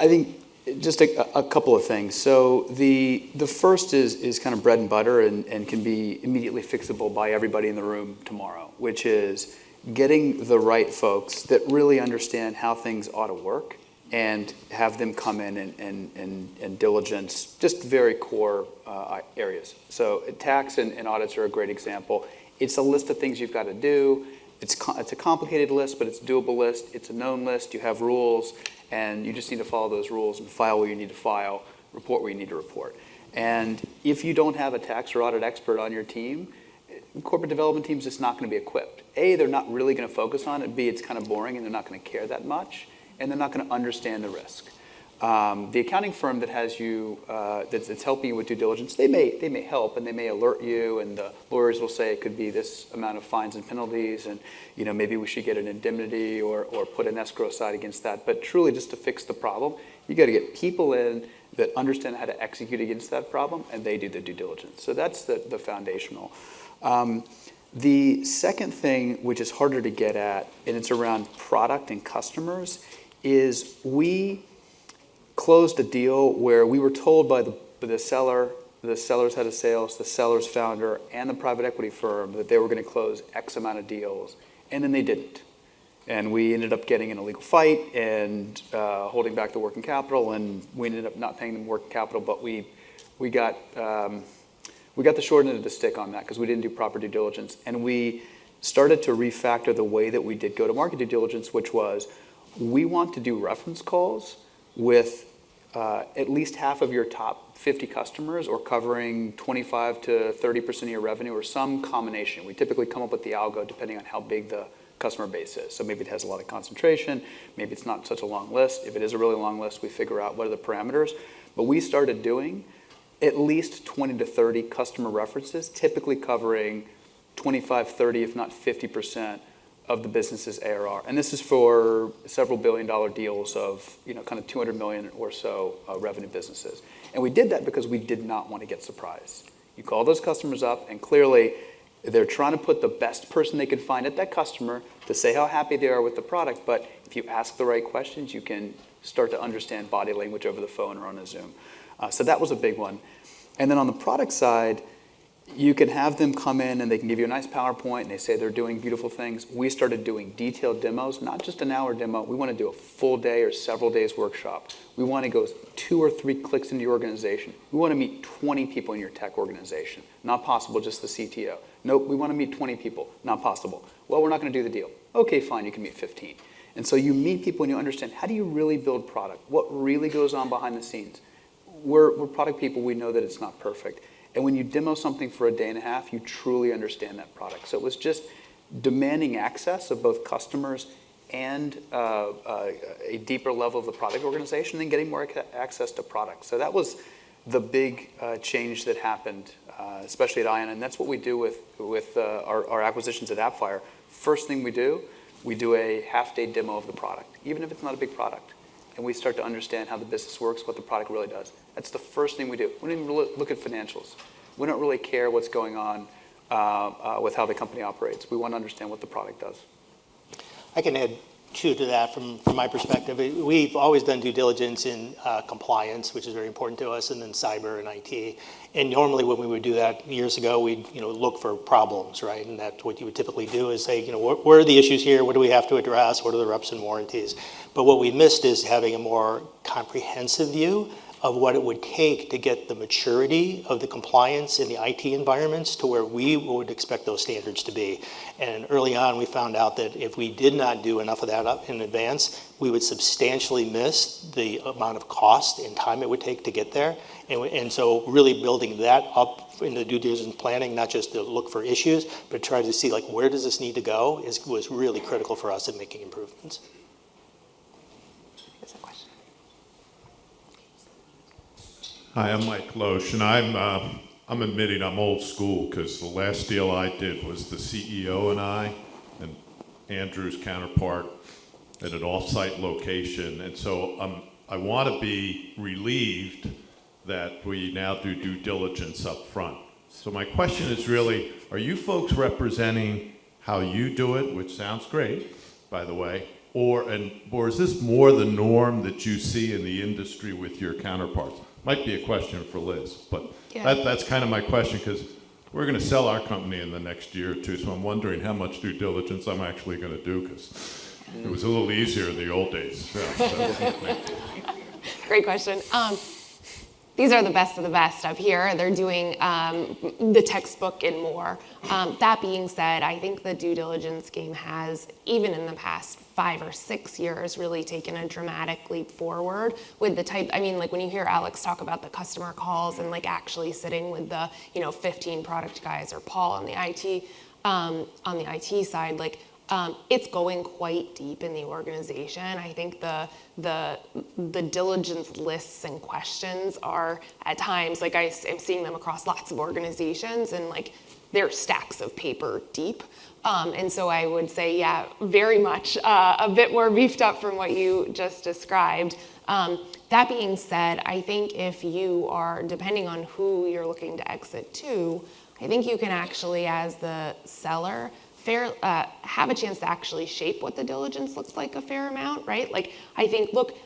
think just a couple of things. So the first is kind of bread and butter and can be immediately fixable by everybody in the room tomorrow, which is getting the right folks that really understand how things ought to work and have them come in and diligence just very core areas. So tax and audits are a great example. It's a list of things you've got to do. It's a complicated list, but it's a doable list. It's a known list. You have rules, and you just need to follow those rules and file where you need to file, report where you need to report. And if you don't have a tax or audit expert on your team, corporate development team's just not going to be equipped. A, they're not really going to focus on it. B, it's kind of boring, and they're not going to care that much, and they're not going to understand the risk. The accounting firm that has you, that's helping you with due diligence, they may help and they may alert you, and the lawyers will say it could be this amount of fines and penalties, and maybe we should get an indemnity or put an escrow aside against that. But truly, just to fix the problem, you got to get people in that understand how to execute against that problem, and they do the due diligence. So that's the foundational. The second thing, which is harder to get at, and it's around product and customers, is we closed a deal where we were told by the seller, the seller's head of sales, the seller's founder, and the private equity firm that they were going to close X amount of deals, and then they didn't. And we ended up getting in a legal fight and holding back the working capital, and we ended up not paying them working capital, but we got the short end of the stick on that because we didn't do proper due diligence. And we started to refactor the way that we did go-to-market due diligence, which was we want to do reference calls with at least half of your top 50 customers, or covering 25 to 30% of your revenue, or some combination. We typically come up with the algo depending on how big the customer base is. So maybe it has a lot of concentration, maybe it's not such a long list. If it is a really long list, we figure out what are the parameters. But we started doing at least 20 to 30 customer references, typically covering 25, 30, if not 50% of the business's ARR. And this is for several billion-dollar deals of, kind of 200 million or so revenue businesses. And we did that because we did not want to get surprised. You call those customers up, and clearly they're trying to put the best person they could find at that customer to say how happy they are with the product. But if you ask the right questions, you can start to understand body language over the phone or on a Zoom. So that was a big one. And then on the product side, you can have them come in and they can give you a nice PowerPoint and they say they're doing beautiful things. We started doing detailed demos, not just an hour demo. We want to do a full day or several days workshop. We want to go 2 or 3 clicks into your organization. We want to meet 20 people in your tech organization. Not possible, just the CTO. Nope, we want to meet 20 people. Not possible. Well, we're not going to do the deal. Okay, fine, you can meet 15. And so you meet people and you understand, how do you really build product? What really goes on behind the scenes? We're product people. We know that it's not perfect. And when you demo something for a day and a half, you truly understand that product. So it was just demanding access of both customers and a deeper level of the product organization, and getting more access to products. So that was the big change that happened, especially at Ion. And that's what we do with our acquisitions at AppFire. First thing we do a half-day demo of the product, even if it's not a big product. And we start to understand how the business works, what the product really does. That's the first thing we do. We don't even look at financials. We don't really care what's going on with how the company operates. We want to understand what the product does. I can add to that from my perspective. We've always done due diligence in compliance, which is very important to us, and then cyber and IT. And normally when we would do that years ago, we'd look for problems, right? And that's what you would typically do is say, where are the issues here? What do we have to address? What are the reps and warranties? But what we missed is having a more comprehensive view of what it would take to get the maturity of the compliance in the IT environments to where we would expect those standards to be. And early on, we found out that if we did not do enough of that up in advance, we would substantially miss the amount of cost and time it would take to get there. And so really building that up in the due diligence planning, not just to look for issues, but try to see like where does this need to go was really critical for us in making improvements. There's a question. Hi, I'm Mike Loesch, and I'm admitting I'm old school because the last deal I did was the CEO and I, and Andrew's counterpart, at an off-site location, and so I want to be relieved that we now do due diligence up front. So my question is really, are you folks representing how you do it, which sounds great, by the way, or is this more the norm that you see in the industry with your counterparts? Might be a question for Liz, but Yeah. that's kind of my question, because we're going to sell our company in the next year or two, so I'm wondering how much due diligence I'm actually going to do, because it was a little easier in the old days. Yeah, so, Great question. These are the best of the best up here. They're doing the textbook and more. That being said, I think the due diligence game has, even in the past 5 or 6 years, really taken a dramatic leap forward with the type, like when you hear Alex talk about the customer calls and like actually sitting with the, 15 product guys, or Paul on the IT side, like it's going quite deep in the organization. I think the diligence lists and questions are at times, like I'm seeing them across lots of organizations, and like they're stacks of paper deep. And so I would say, yeah, very much a bit more beefed up from what you just described. That being said, I think if you are, depending on who you're looking to exit to, I think you can actually, as the seller, have a chance to actually shape what the diligence looks like a fair amount, right? Like, I think, look,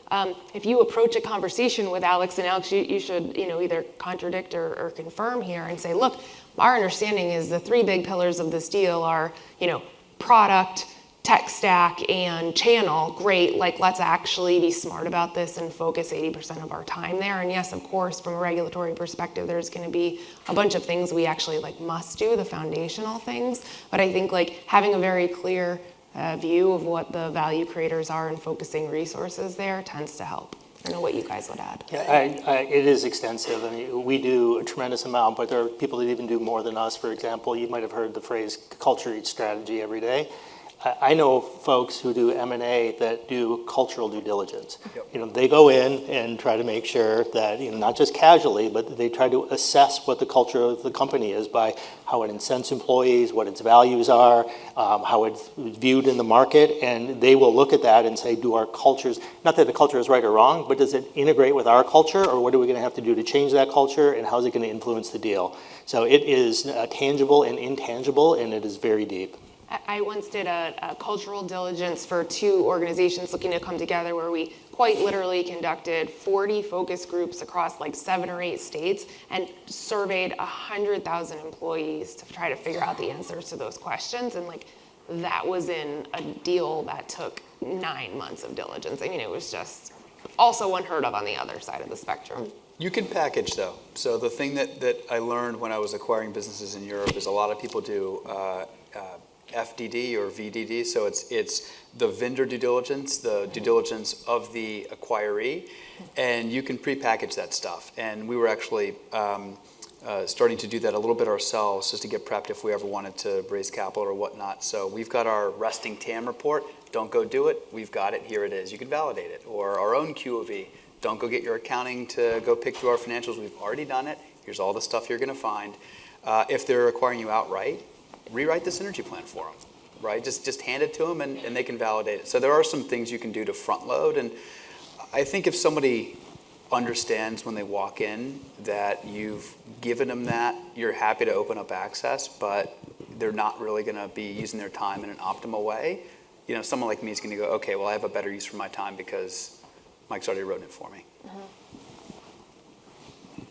if you approach a conversation with Alex, and Alex, you should, either contradict or confirm here and say, look, our understanding is the 3 big pillars of this deal are, product, tech stack, and channel. Great, like, let's actually be smart about this and focus 80% of our time there. And yes, of course, from a regulatory perspective, there's gonna be a bunch of things we actually must do, the foundational things. But I think having a very clear view of what the value creators are and focusing resources there tends to help. I don't know what you guys would add. Yeah, it is extensive. We do a tremendous amount, but there are people that even do more than us. For example, you might have heard the phrase culture eats strategy every day. I know folks who do M&A that do cultural due diligence. Yep. They go in and try to make sure that, not just casually, but they try to assess what the culture of the company is by how it incents employees, what its values are, how it's viewed in the market, and they will look at that and say, do our cultures, not that the culture is right or wrong, but does it integrate with our culture, or what are we going to have to do to change that culture, and how is it going to influence the deal? So it is tangible and intangible, and it is very deep. I once did a cultural diligence for 2 organizations looking to come together, where we quite literally conducted 40 focus groups across 7 or 8 states and surveyed 100,000 employees to try to figure out the answers to those questions. And that was in a deal that took 9 months of diligence. It was just also unheard of on the other side of the spectrum. You can package, though. So the thing that I learned when I was acquiring businesses in Europe is a lot of people do FDD or VDD, so it's the vendor due diligence, the due diligence of the acquiree, and you can pre-package that stuff. And we were actually starting to do that a little bit ourselves, just to get prepped if we ever wanted to raise capital or whatnot. So we've got our resting TAM report. Don't go do it. We've got it. Here it is. You can validate it. Or our own QOV. Don't go get your accounting to go pick through our financials. We've already done it. Here's all the stuff you're going to find. If they're acquiring you outright, rewrite the synergy plan for them, right? Just hand it to them and they can validate it. So there are some things you can do to front load. And I think if somebody understands when they walk in that you've given them that, you're happy to open up access, but they're not really going to be using their time in an optimal way, someone like me is going to go, okay, well, I have a better use for my time because Mike's already written it for me.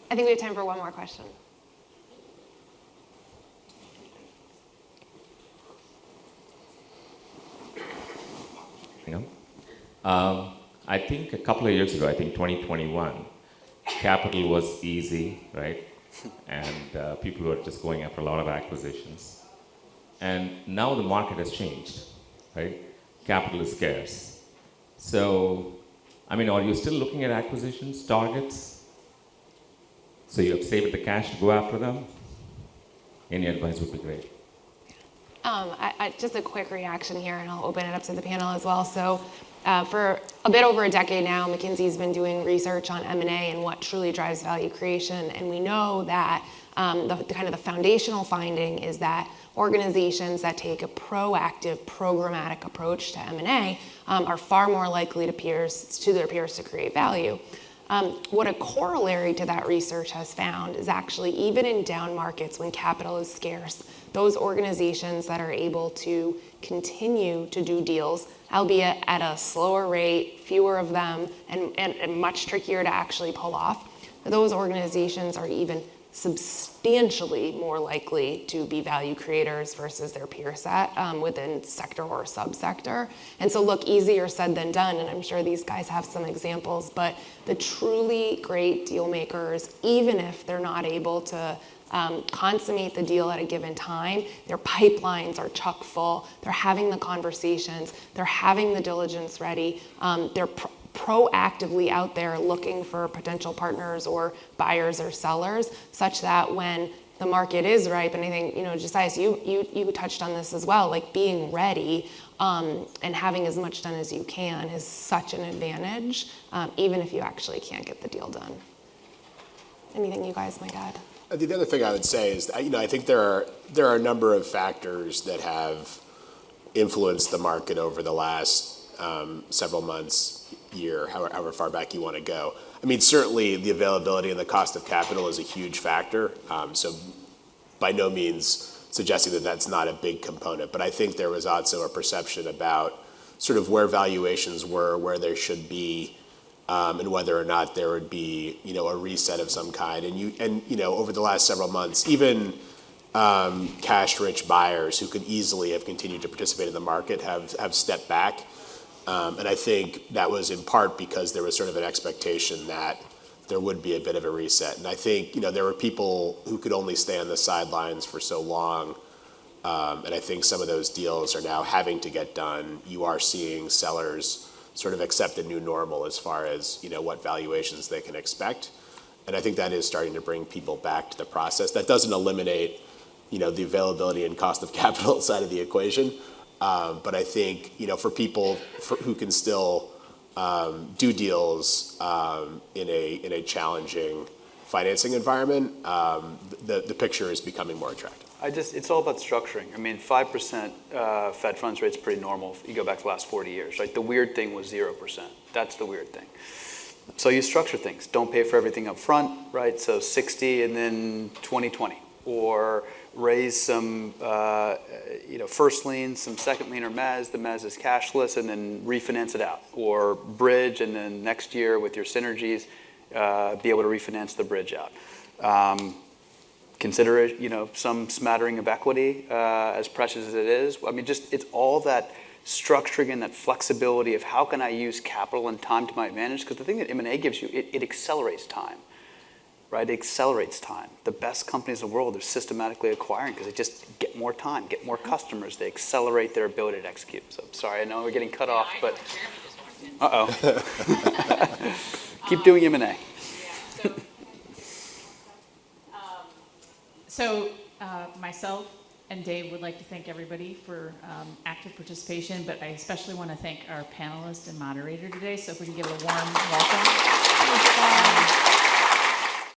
I think we have time for one more question. I think a couple of years ago, I think 2021, capital was easy, right? And people were just going after a lot of acquisitions. And now the market has changed, right? Capital is scarce. So, I mean, are you still looking at acquisitions, targets? So you have saved the cash to go after them? Any advice would be great. Just a quick reaction here, and I'll open it up to the panel as well. So for a bit over a decade now, McKinsey's been doing research on M&A and what truly drives value creation. And we know that the foundational finding is that organizations that take a proactive, programmatic approach to M&A are far more likely to their peers to create value. What a corollary to that research has found is actually even in down markets when capital is scarce, those organizations that are able to continue to do deals, albeit at a slower rate, fewer of them, and much trickier to actually pull off, those organizations are even substantially more likely to be value creators versus their peer set within sector or subsector. And so look, easier said than done, and I'm sure these guys have some examples, but the truly great deal makers, even if they're not able to consummate the deal at a given time, their pipelines are chock full, they're having the conversations, they're having the diligence ready, they're proactively out there looking for potential partners or buyers or sellers, such that when the market is ripe, and I think, Josias, you touched on this as well, like being ready and having as much done as you can is such an advantage, even if you actually can't get the deal done. Anything you guys might add? The other thing I would say is, I think there are a number of factors that have influenced the market over the last several months, year, however far back you want to go. I mean, certainly the availability and the cost of capital is a huge factor. So by no means suggesting that that's not a big component, but I think there was also a perception about sort of where valuations were, where they should be, and whether or not there would be, a reset of some kind. And over the last several months, even cash-rich buyers who could easily have continued to participate in the market have stepped back. And I think that was in part because there was sort of an expectation that there would be a bit of a reset. And I think, there were people who could only stay on the sidelines for so long. And I think some of those deals are now having to get done. You are seeing sellers sort of accept a new normal as far as, what valuations they can expect. And I think that is starting to bring people back to the process. That doesn't eliminate, the availability and cost of capital side of the equation. But I think, for people who can still do deals in a challenging financing environment, the picture is becoming more attractive. It's all about structuring. I mean, 5% Fed funds rate is pretty normal if you go back to the last 40 years, right? The weird thing was 0%. That's the weird thing. So you structure things. Don't pay for everything up front, right? So 60 and then 20/20, or raise some, first lien, some second lien or mezz. The mezz is cashless, and then refinance it out, or bridge, and then next year with your synergies, be able to refinance the bridge out. Consider it, some smattering of equity, as precious as it is. I mean, it's all that structuring and that flexibility of how can I use capital and time to my advantage? Because the thing that M&A gives you, it accelerates time. Right? It accelerates time. The best companies in the world are systematically acquiring because they just get more time, get more customers. They accelerate their ability to execute. So sorry, I know we're getting cut off, but keep doing M&A. So myself and Dave would like to thank everybody for active participation, but I especially want to thank our panelist and moderator today. So if we can give a warm welcome.